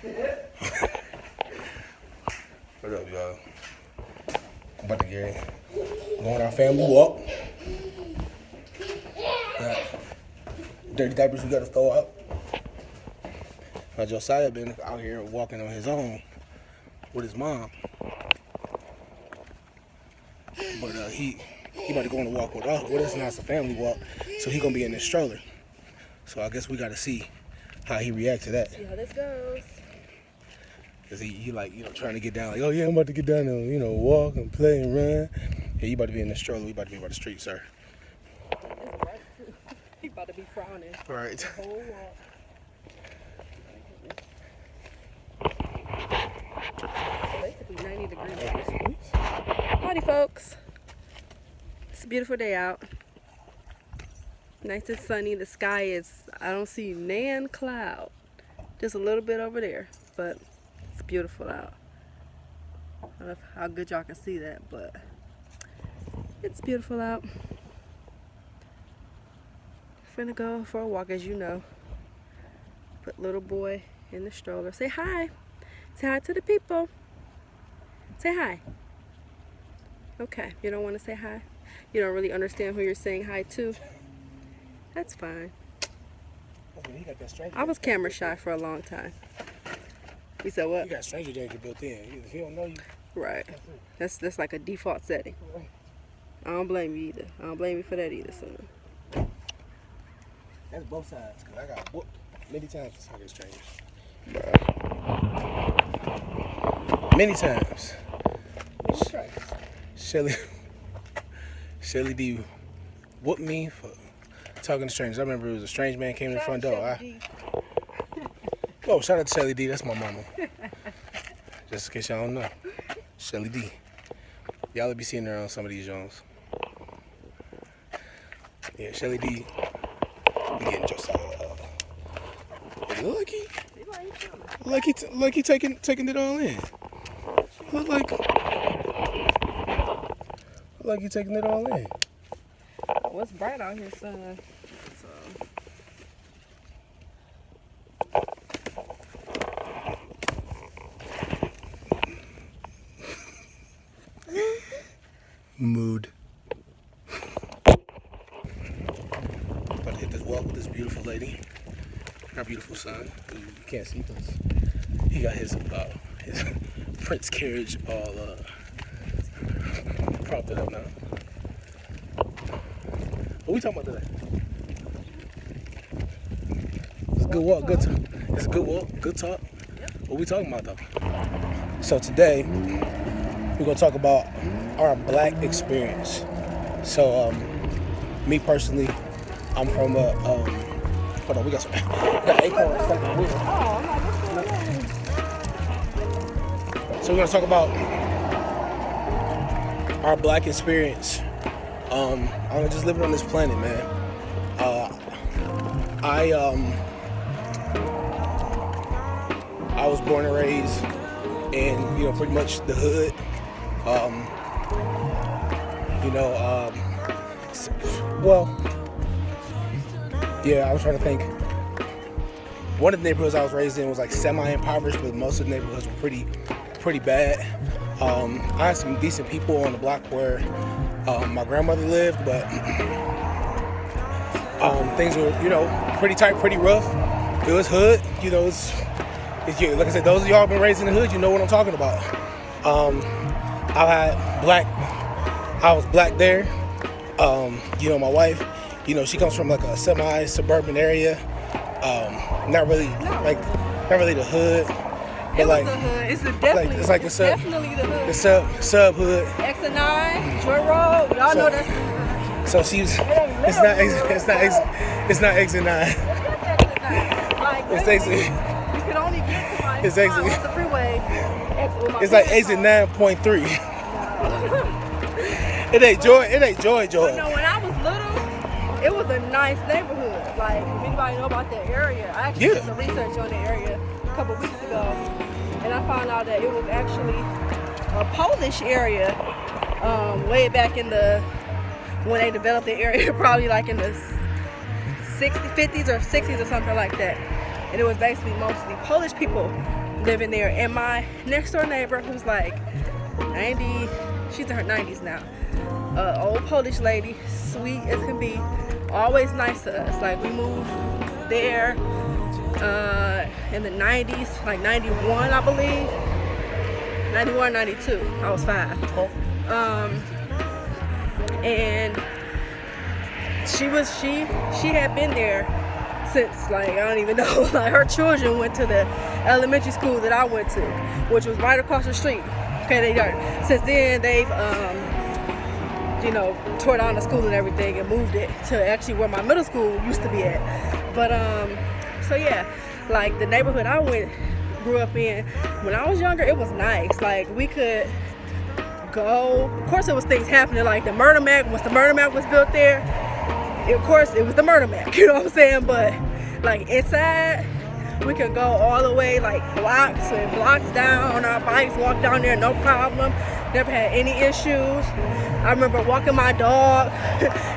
What up, y'all? About to get go on our family walk. Dirty diapers we gotta throw out. Josiah been out here walking on his own with his mom. But he about to go on a walk with us now. It's a family walk. So he gonna be in this stroller. So I guess we gotta see how he reacts to that. See how this goes. Cause he like, you know, trying to get down, like, oh yeah, I'm about to get down and, you know, walk and play and run. Yeah, you about to be in the stroller, we about to be by the street, sir. He about to be frowning. Right. The whole walk. Basically 90 degrees. Howdy folks. It's a beautiful day out. Nice and sunny. The sky is, I don't see nan cloud. Just a little bit over there, but it's beautiful out. I don't know how good y'all can see that, but it's beautiful out. Finna go for a walk, as you know. Put little boy in the stroller. Say hi. Say hi to the people. Say hi. Okay, you don't want to say hi? You don't really understand who you're saying hi to? That's fine. I was camera shy for a long time. You said what? You got stranger danger built in. If he don't know you. Right. That's like a default setting. I don't blame you either. I don't blame you for that either, son. That's both sides, because I got whooped many times for talking to strangers. Many times. Shelly D whooped me for talking to strangers. I remember it was a strange man came in the front door. Oh, shout out to Shelly D. That's my mama. Just in case y'all don't know. Shelly D. Y'all will be seeing her on some of these Jones. Yeah, Shelly D. We getting Josiah. Look he taking it all in. Look like you taking it all in. Well, it's bright out here, son. Mood. About to hit this walk with this beautiful lady. Our beautiful son. You can't see this. He got his Prince carriage all propped it up now. What we talking about today? It's a good walk, good talk. It's a good walk, good talk. What we talking about though? So today we're gonna talk about our black experience. So me personally, I'm from a hold on, we got acorns stuck in the wheel. So we're gonna talk about our black experience. I'm just living on this planet, man. I was born and raised in, you know, pretty much the hood. I was trying to think. One of the neighborhoods I was raised in was like semi-impoverished, but most of the neighborhoods were pretty bad. I had some decent people on the block where my grandmother lived, but things were, you know, pretty tight, pretty rough. It was hood, you know. It's like I said, those of y'all been raised in the hood, you know what I'm talking about. I was black there. You know, my wife, you know, she comes from like a semi-suburban area. Not really the hood. But like the hood. It's definitely the hood. The sub hood. X and 9, Joy Road. Y'all know that's the hood. So she's it's not X and 9. It's X. You can only get to my it's X. On the freeway. It's like X and 9.3. It ain't joy. But no, when I was little, it was a nice neighborhood. Like, if anybody know about that area, I actually did some research on the area a couple weeks ago, and I found out that it was actually a Polish area way back in when they developed the area, probably like in the 50s or 60s or something like that. And it was basically mostly Polish people living there. And my next door neighbor, who's like 90, she's in her 90s now, old Polish lady, sweet as can be, always nice to us. Like, we moved there in the 90s, like 91, I believe. 91, 92. I was 5. And she had been there since, like, I don't even know, like, her children went to the elementary school that I went to, which was right across the street. Okay, since then they've you know, tore down the school and everything and moved it to actually where my middle school used to be at. But so yeah, like, the neighborhood I grew up in when I was younger, it was nice. Like, we could go, of course there was things happening, like the Murder Mac. Once the Murder Mac was built there, of course it was the Murder Mac, you know what I'm saying? But like, inside, we could go all the way, like, blocks and blocks down on our bikes, walk down there, no problem. Never had any issues. I remember walking my dog,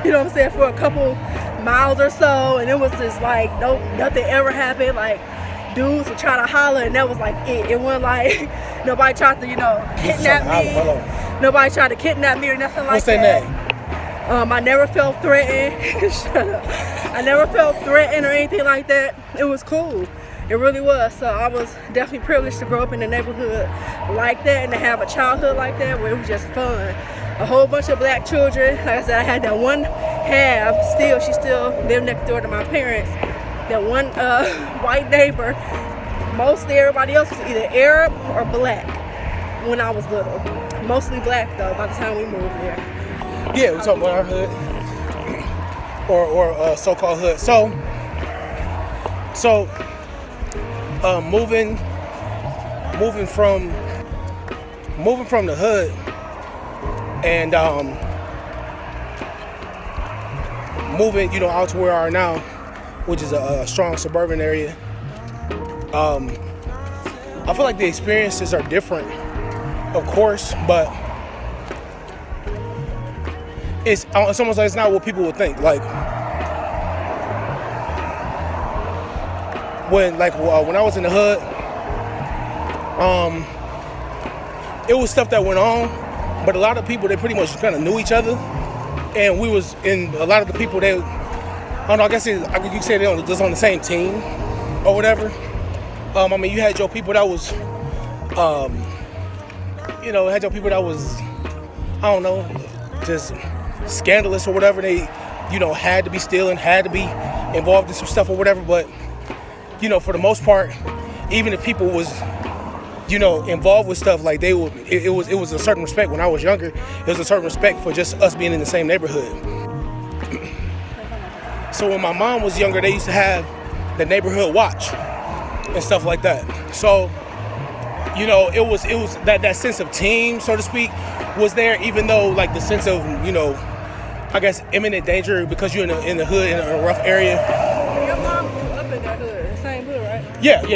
you know what I'm saying, for a couple miles or so, and it was just like, nothing ever happened. Like, dudes would try to holler, and that was like it. It wasn't like nobody tried to, you know, kidnap me. Nobody tried to kidnap me or nothing like that. What's their name? I never felt threatened. Shut up. I never felt threatened or anything like that. It was cool. It really was. So I was definitely privileged to grow up in a neighborhood like that and to have a childhood like that where it was just fun. A whole bunch of black children. Like I said, I had that one half. She still lived next door to my parents. That one white neighbor. Mostly everybody else was either Arab or black when I was little. Mostly black though by the time we moved there. Yeah, we're talking about our hood or so-called hood. So moving from the hood and moving, you know, out to where we are now, which is a strong suburban area. I feel like the experiences are different, of course, but it's almost like it's not what people would think. Like, when I was in the hood, it was stuff that went on, but a lot of people, they pretty much kind of knew each other, and we was in a lot of the people that, I don't know, I guess you could say they just on the same team or whatever. I mean, you had your people that was, had your people that was, I don't know, just scandalous or whatever. They, you know, had to be stealing, had to be involved in some stuff or whatever. But, you know, for the most part, even if people was, you know, involved with stuff, like they would, it was a certain respect. When I was younger, it was a certain respect for just us being in the same neighborhood. So when my mom was younger, they used to have the neighborhood watch and stuff like that. So, you know, it was that sense of team, so to speak, was there, even though, like, the sense of, you know, I guess imminent danger because you're in the hood, in a rough area. Your mom grew up in that hood, the same hood, right? Yeah. Was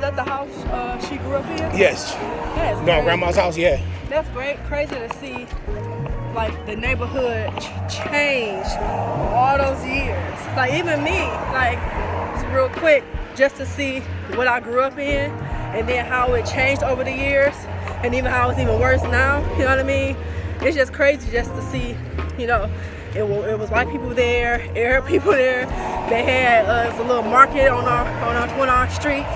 that the house she grew up in? Yes. No, grandma's house, yeah. That's great, crazy to see, like, the neighborhood change all those years. Like, even me, like, it's real quick, just to see what I grew up in and then how it changed over the years and even how it's even worse now, you know what I mean? It's just crazy just to see, you know, it was white people there, Arab people there. They had it was a little market on one of our streets.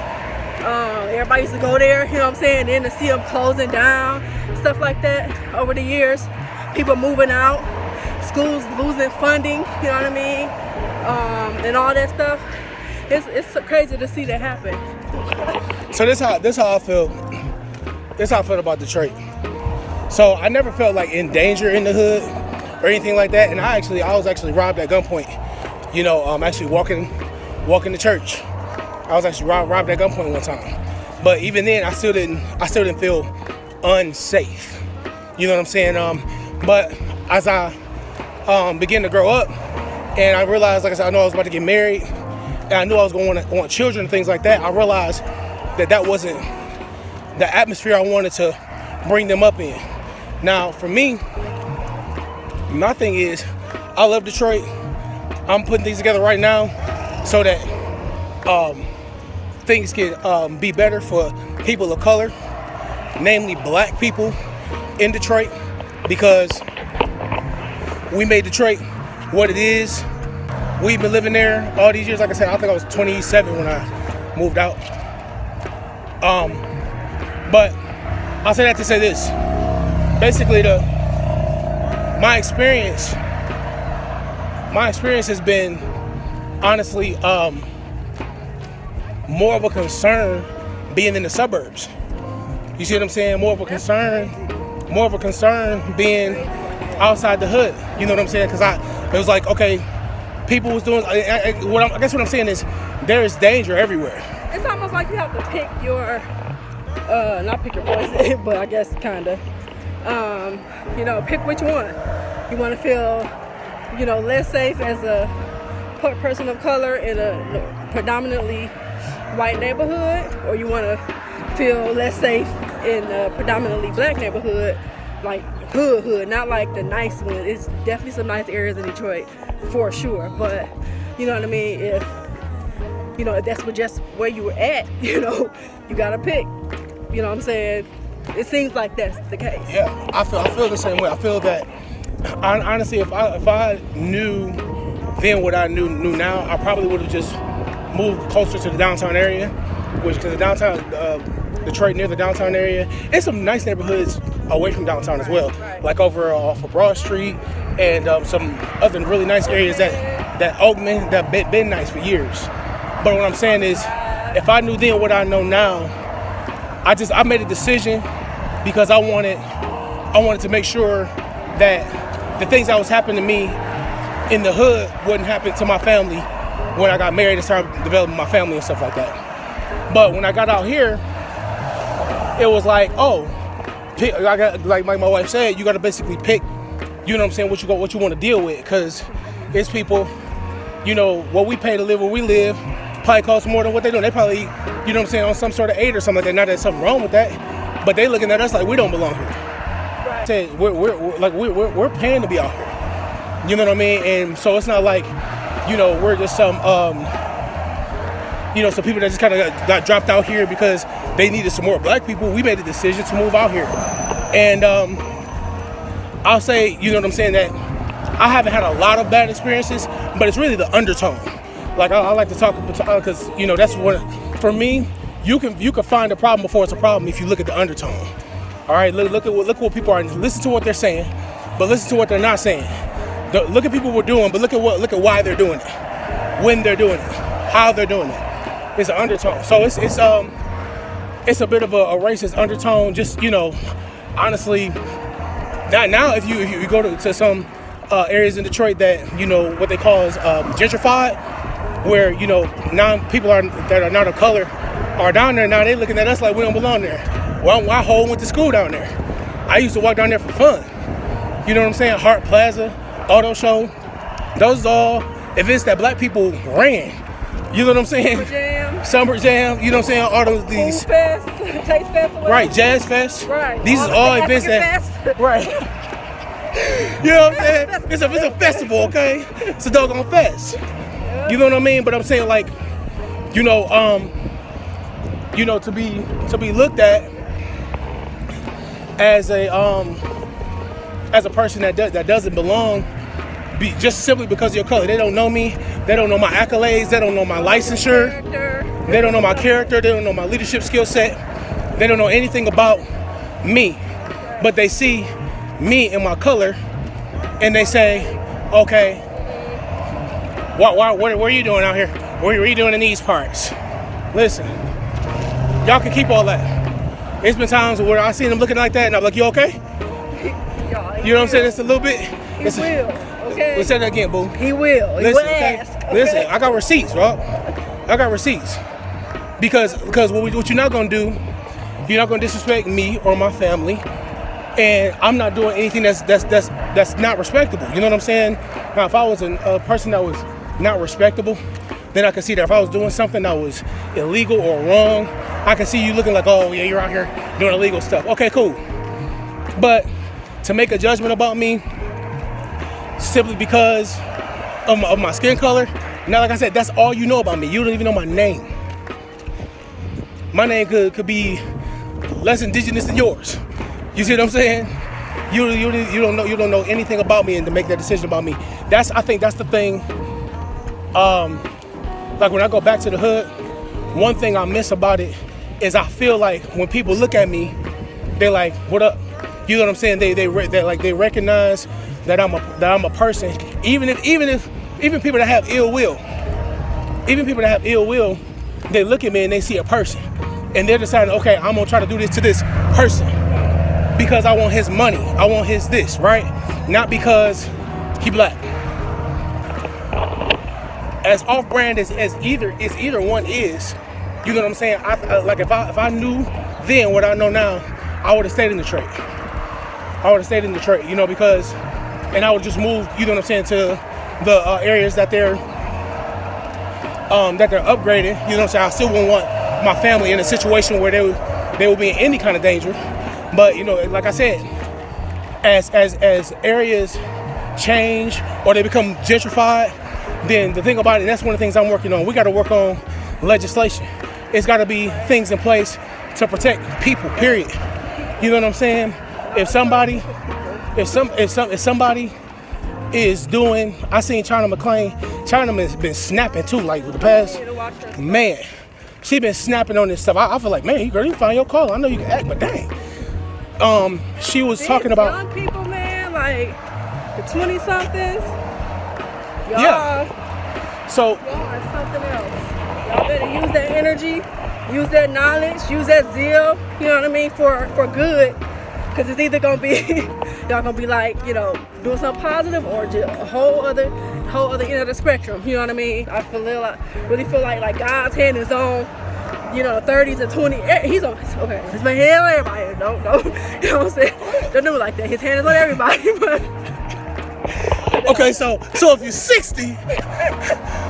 Everybody used to go there, you know what I'm saying? And then to see them closing down, stuff like that over the years. People moving out, schools losing funding, you know what I mean? And all that stuff. It's so crazy to see that happen. So this how I feel. This how I felt about Detroit. So I never felt like in danger in the hood or anything like that. And I was actually robbed at gunpoint. You know, actually walking to church. I was actually robbed at gunpoint one time. But even then, I still didn't feel unsafe. You know what I'm saying? But as I began to grow up, and I realized, like I said, I know I was about to get married, and I knew I was going to want children and things like that. I realized that wasn't the atmosphere I wanted to bring them up in. Now, for me, my thing is, I love Detroit. I'm putting things together right now so that things can be better for people of color, namely black people in Detroit, because we made Detroit what it is. We've been living there all these years. Like I said, I think I was 27 when I moved out. But I'll say that to say this. Basically, my experience has been honestly more of a concern being in the suburbs. You see what I'm saying? More of a concern being outside the hood. You know what I'm saying? Because it was like, okay, people was doing. I guess what I'm saying is there is danger everywhere. It's almost like you have to pick your, not pick your poison, but I guess kind of, pick which one. You want to feel, less safe as a person of color in a predominantly white neighborhood, or you want to feel less safe in a predominantly black neighborhood, like hood, not like the nice one. It's definitely some nice areas in Detroit, for sure. But you know what I mean? If that's just where you were at, you gotta pick. You know what I'm saying? It seems like that's the case. Yeah, I feel the same way. I feel that honestly, if I knew then what I knew now, I probably would have just moved closer to the downtown area, because the downtown Detroit, near the downtown area, and some nice neighborhoods away from downtown as well, like over off of Broad Street and some other really nice areas that Oakman that been nice for years. But what I'm saying is, if I knew then what I know now, I made a decision because I wanted to make sure that the things that was happening to me in the hood wouldn't happen to my family when I got married and started developing my family and stuff like that. But when I got out here, it was like, like my wife said, you got to basically pick, you know what I'm saying, what you want to deal with, because it's people, what we pay to live where we live probably costs more than what they do. They probably, you know what I'm saying, on some sort of aid or something like that. Not that there's something wrong with that, but they looking at us like we don't belong here. Right. We're paying to be out here. You know what I mean? And so it's not like, we're just some people that just kind of got dropped out here because they needed some more black people. We made a decision to move out here. And I'll say, you know what I'm saying, that I haven't had a lot of bad experiences, but it's really the undertone. Like I like to talk, because that's what, for me, you can find a problem before it's a problem if you look at the undertone. All right, look at what people are. Listen to what they're saying, but listen to what they're not saying. Look at people we're doing, but look at why they're doing it, when they're doing it, how they're doing it. It's an undertone. So it's a bit of a racist undertone. Just honestly, now if you go to some areas in Detroit that what they call is gentrified, where now people that are not of color are down there. Now they looking at us like we don't belong there. Well, I went to school down there. I used to walk down there for fun. You know what I'm saying? Hart Plaza, Auto Show. Those are all events that black people ran. You know what I'm saying? Summer Jam. You know what I'm saying? All of these. Food Fest, Taste Festival. Right, Jazz Fest. Right. These are all events that. Right. You know what I'm saying? It's a festival, okay? It's a doggone fest. You know what I mean? But I'm saying, like, to be looked at as a person that doesn't belong, just simply because of your color. They don't know me. They don't know my accolades. They don't know my licensure. They don't know my character. They don't know my leadership skill set. They don't know anything about me. But they see me and my color, and they say, okay, what are you doing out here? What are you doing in these parts? Listen, y'all can keep all that. There's been times where I seen them looking like that, and I'm like, you okay? You know what I'm saying? It's a little bit. He will. Okay. Let's say that again, boo. He will. He will ask. Okay? Listen, I got receipts, bro. I got receipts. Because what you're not gonna do, you're not gonna disrespect me or my family, and I'm not doing anything that's not respectable. You know what I'm saying? Now, if I was a person that was not respectable, then I can see that. If I was doing something that was illegal or wrong, I can see you looking like, oh yeah, you're out here doing illegal stuff. Okay, cool. But to make a judgment about me simply because of my skin color, now, like I said, that's all you know about me. You don't even know my name. my name could be less indigenous than yours. You see what I'm saying? You don't know anything about me, and to make that decision about me. I think that's the thing. Like when I go back to the hood, one thing I miss about it is I feel like when people look at me, they're like, "What up?" You know what I'm saying? They recognize that I'm a person. Even people that have ill will, they look at me and they see a person, and they're deciding, okay, I'm gonna try to do this to this person because I want his money, I want his this, right? Not because he black. As off-brand as either one is, you know what I'm saying? Like if I knew then what I know now, I would have stayed in the trade. You know, because, and I would just move, you know what I'm saying, to the areas that they're upgrading. You know what I'm saying? I still wouldn't want my family in a situation where they would be in any kind of danger. But, you know, like I said, as areas change or they become gentrified, then the thing about it, and that's one of the things I'm working on, we got to work on legislation. It's got to be things in place to protect people, period. You know what I'm saying? If somebody is doing, I seen China McClain. China has been snapping too, like with the past. Man, she been snapping on this stuff. I feel like, man, girl, you find your call. I know you can act, but dang. She was talking about young people, man, like the 20-somethings. Y'all, yeah. So y'all are something else. Y'all better use that energy, use that knowledge, use that zeal. You know what I mean, for good. Because it's either gonna be y'all gonna be like, you know, doing something positive or just a whole other end of the spectrum. You know what I mean? I really feel like God's hand is on, you know, 30s and 20s. He's on. Okay, his hand on everybody. Don't. You know what I'm saying? Don't do it like that. His hand is on everybody. But okay, so if you're 60,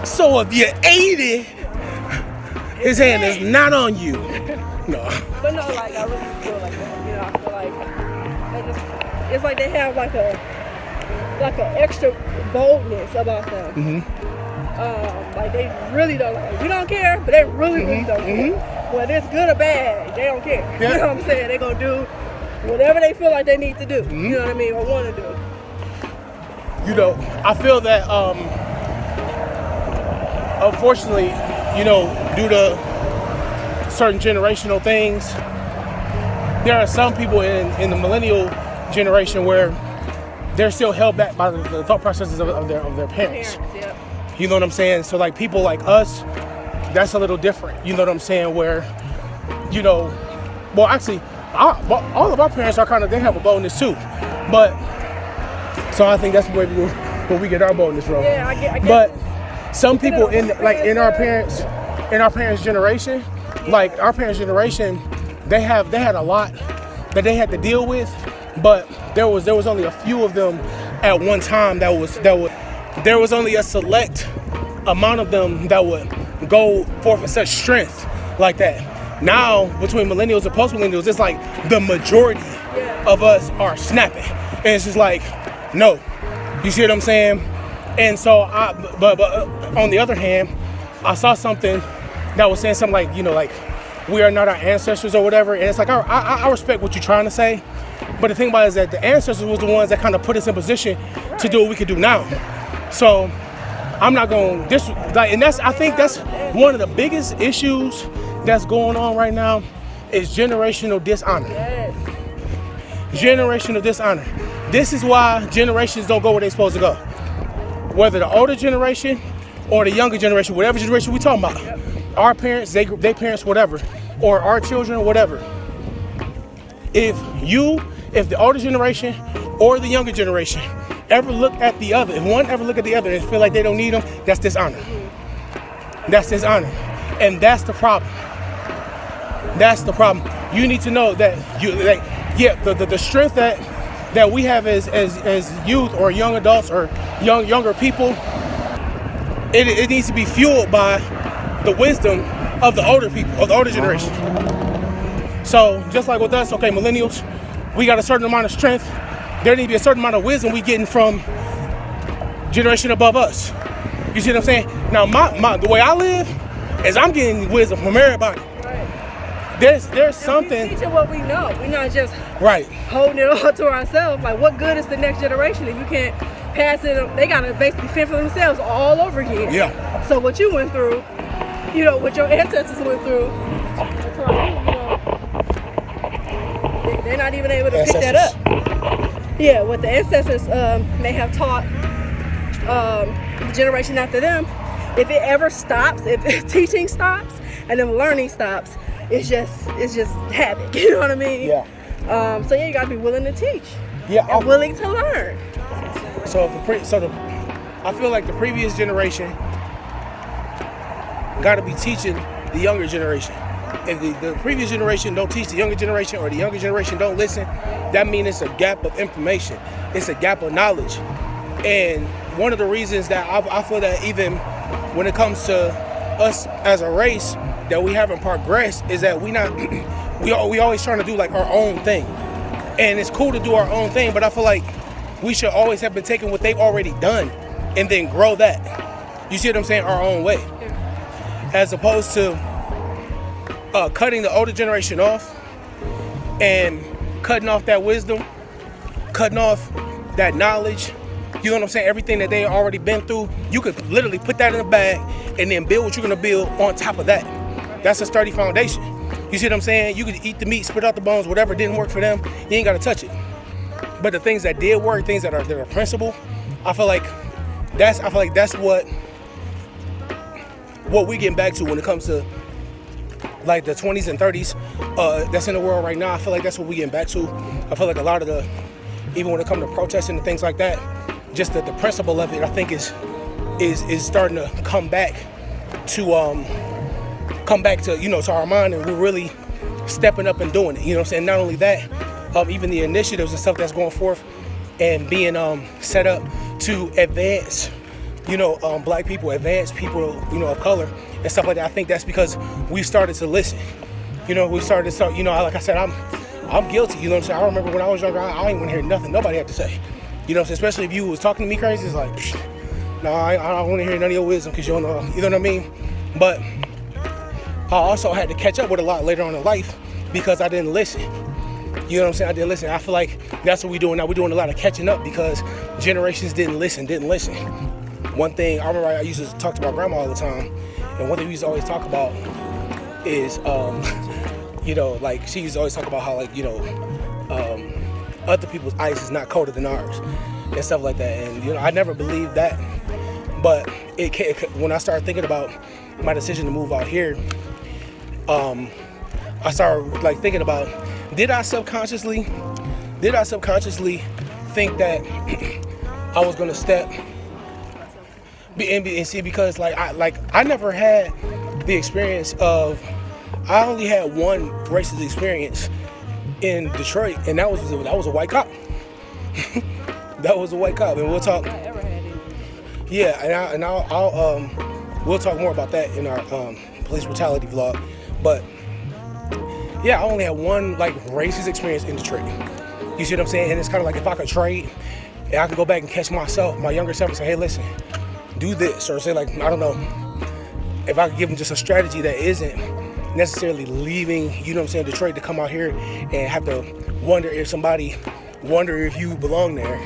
so if you're 80, his hand is not on you. No. But no, like I really feel like that. You know, I feel like it's like they have like a extra boldness about them. Mm-hmm. Like they really don't. Like, we don't care, but they really don't care. Whether it's good or bad, they don't care. Yeah. You know what I'm saying? They're gonna do whatever they feel like they need to do. You know what I mean, or want to do. You know, I feel that unfortunately, you know, due to certain generational things, there are some people in the millennial generation where they're still held back by the thought processes of their parents. Yep. You know what I'm saying? So like people like us, that's a little different. You know what I'm saying? Where, you know, well actually, all of our parents are they have a boldness too, but so I think that's where we get our boldness from. Yeah, I get but some people in our parents' generation, like our parents' generation, they had a lot that they had to deal with, but there was only a few of them at one time there was only a select amount of them that would go forth with such strength like that. Now between millennials and post millennials, it's like the majority of us are snapping, and it's just like, no, you see what I'm saying? And so but on the other hand, I saw something that was saying something like, you know, like we are not our ancestors or whatever, and it's like I respect what you're trying to say, but the thing about it is that the ancestors was the ones that kind of put us in position to do what we could do now. So I'm not going to and I think that's one of the biggest issues that's going on right now is generational dishonor. Yes. Generational dishonor. This is why generations don't go where they're supposed to go. Whether the older generation or the younger generation, whatever generation we talking about. Yep. Our parents, they parents, whatever, or our children, whatever. If the older generation or the younger generation ever look at the other, if one ever look at the other and feel like they don't need them, that's dishonor. That's dishonor. And that's the problem. That's the problem. You need to know that the strength that we have as youth or young adults or younger people, it needs to be fueled by the wisdom of the older people, of the older generation. So just like with us, okay, millennials, we got a certain amount of strength. There need to be a certain amount of wisdom we getting from generation above us. You see what I'm saying? Now the way I live is I'm getting wisdom from everybody. there's something. We teaching what we know. We're not just Right. holding it all to ourselves. Like, what good is the next generation if you can't pass it? They gotta basically fend for themselves all over again. Yeah. So what you went through, what your ancestors went through, they're not even able to pick that up. Yeah, what the ancestors may have taught the generation after them, if it ever stops, if teaching stops and then learning stops, it's just habit. You know what I mean? Yeah. So yeah, you gotta be willing to teach. Yeah. And willing to learn. So I feel like the previous generation got to be teaching the younger generation. If the previous generation don't teach the younger generation, or the younger generation don't listen, that means it's a gap of information. It's a gap of knowledge. And one of the reasons that I feel that even when it comes to us as a race, that we haven't progressed is that we always trying to do like our own thing. And it's cool to do our own thing, but I feel like we should always have been taking what they've already done and then grow that. You see what I'm saying? Our own way. As opposed to cutting the older generation off and cutting off that wisdom, cutting off that knowledge. You know what I'm saying? Everything that they already been through, you could literally put that in a bag and then build what you're gonna build on top of that. That's a sturdy foundation. You see what I'm saying? You could eat the meat, spit out the bones, whatever didn't work for them, you ain't gotta touch it. But the things that did work, things that are principle, I feel like that's what we getting back to when it comes to like the 20s and 30s that's in the world right now. I feel like that's what we getting back to. I feel like a lot of even when it comes to protesting and things like that, just the principle of it, I think is starting to come back to to our mind, and we're really stepping up and doing it. You know what I'm saying? Not only that, even the initiatives and stuff that's going forth and being set up to advance, black people, advance people, of color and stuff like that. I think that's because we started to listen. We started to like I said, I'm guilty. You know what I'm saying? I remember when I was younger, I ain't want to hear nothing nobody had to say. You know what I'm saying? Especially if you was talking to me crazy, it's like, no, I don't want to hear none of your wisdom because you don't know. You know what I mean? But I also had to catch up with a lot later on in life because I didn't listen. You know what I'm saying? I didn't listen. I feel like that's what we're doing now. We're doing a lot of catching up because generations didn't listen. One thing, I remember I used to talk to my grandma all the time, and one thing we used to always talk about is, like she used to always talk about how, like, other people's ice is not colder than ours and stuff like that. And, I never believed that. But when I started thinking about my decision to move out here, I started like thinking about, did I subconsciously think that I was gonna step and see, because I never had the experience of, I only had one racist experience in Detroit, and that was a white cop. That was a white cop, and we'll talk. Yeah, and I'll we'll talk more about that in our police brutality vlog. But yeah, I only had one like racist experience in Detroit. You see what I'm saying? And it's kind of like, if I could trade, and I could go back and catch my younger self, and say, hey, listen, do this, or say, like, I don't know, if I could give them just a strategy that isn't necessarily leaving, Detroit to come out here and have to wonder if you belong there.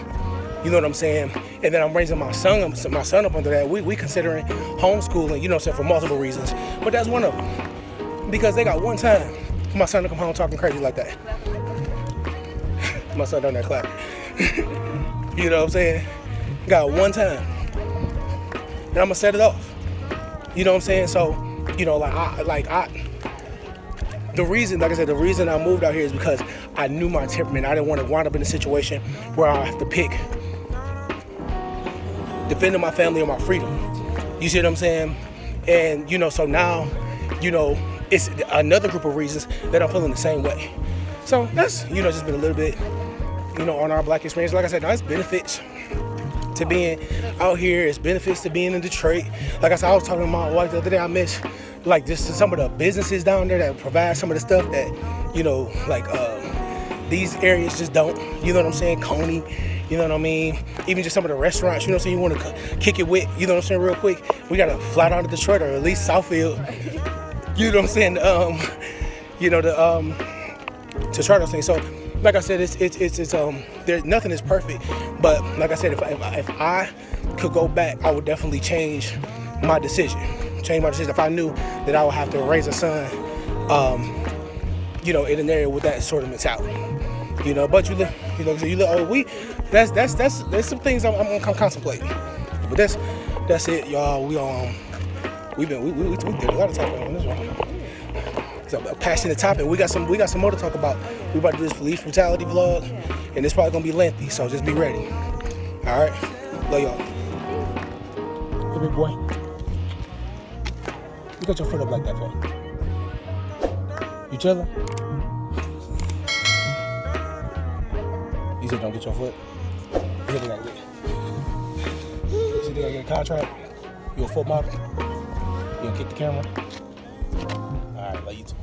You know what I'm saying? And then I'm raising my son up under that. We considering homeschooling, for multiple reasons. But that's one of them. Because they got one time for my son to come home talking crazy like that. My son done that clap. You know what I'm saying? Got one time. And I'm gonna set it off. You know what I'm saying? So, the reason I moved out here is because I knew my temperament. I didn't want to wind up in a situation where I have to pick defending my family or my freedom. You see what I'm saying? And, so now, it's another group of reasons that I'm feeling the same way. So that's, just been a little bit, on our black experience. Like I said, there's benefits to being out here. It's benefits to being in Detroit. Like I said, I was talking to my wife the other day. I miss like just some of the businesses down there that provide some of the stuff that, these areas just don't. You know what I'm saying? Coney, you know what I mean? Even just some of the restaurants, so you want to kick it with, you know what I'm saying, real quick. We got to fly down to Detroit, or at least Southfield. You know what I'm saying? you know, to try those things. So, like I said, it's there's nothing is perfect, but like I said, if I could go back, I would definitely change my decision. If I knew that I would have to raise a son, you know, in an area with that sort of mentality, you know. But that's some things I'm contemplating. But that's it, y'all. We did a lot of talking on this one. It's a passionate topic. We got some more to talk about. We about to do this police brutality vlog, and it's probably gonna be lengthy, so just be ready. All right, love y'all. Hey, big boy. You got your foot up like that for? You chilling? You said don't get your foot. You said they gotta get a contract. You a foot model? You gonna kick the camera? All right, love you too.